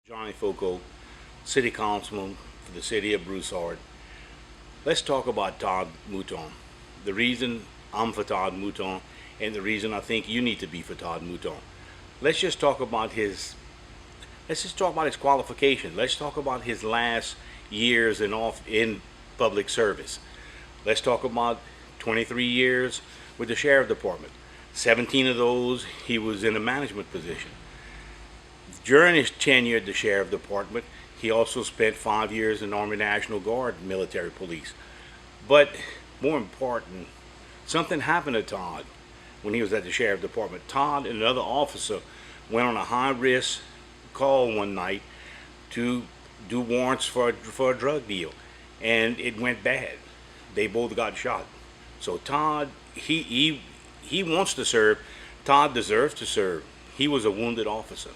Johnnie Foco, City Councilman for the City of Broussard. Let's talk about Todd Mouton. The reason I'm for Todd Mouton and the reason I think you need to be for Todd Mouton. Let's just talk about his qualification. Let's talk about his last years in public service. Let's talk about 23 years with the Sheriff Department. 17 of those he was in a management position. During his tenure at the Sheriff Department, he also spent 5 years in the Army National Guard military police. But more important, something happened to Todd when he was at the Sheriff Department. Todd and another officer went on a high-risk call one night to do warrants for a drug deal, and it went bad. They both got shot. So Todd, he wants to serve. Todd deserves to serve. He was a wounded officer.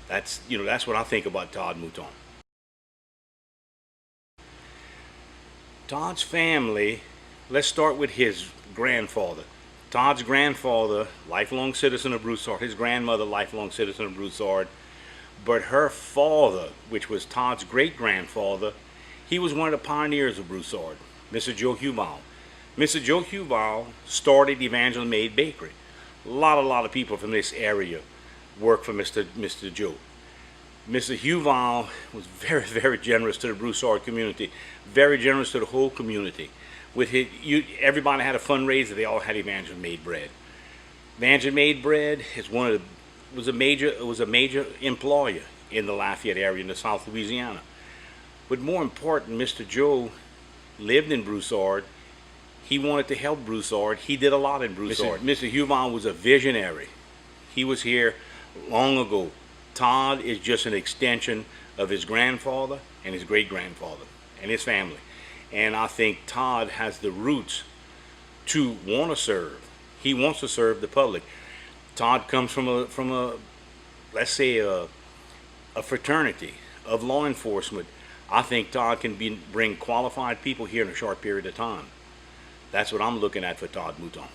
That's what I think about Todd Mouton. Todd's family, let's start with his grandfather. Todd's grandfather, lifelong citizen of Broussard. His grandmother, lifelong citizen of Broussard. But her father, which was Todd's great-grandfather, he was one of the pioneers of Broussard, Mr. Joe Huval. Mr. Joe Huval started Evangeline Maid Bakery. A lot of people from this area work for Mr. Joe. Mr. Huval was very generous to the Broussard community, very generous to the whole community. With everybody had a fundraiser. They all had Evangeline Maid bread. Evangeline Maid bread is was a major employer in the Lafayette area in the South Louisiana. But more important, Mr. Joe lived in Broussard. He wanted to help Broussard. He did a lot in Broussard. Mr. Huval was a visionary. He was here long ago. Todd is just an extension of his grandfather and his great-grandfather and his family. And I think Todd has the roots to want to serve. He wants to serve the public. Todd comes from a let's say a fraternity of law enforcement. I think Todd can bring qualified people here in a short period of time. That's what I'm looking at for Todd Mouton.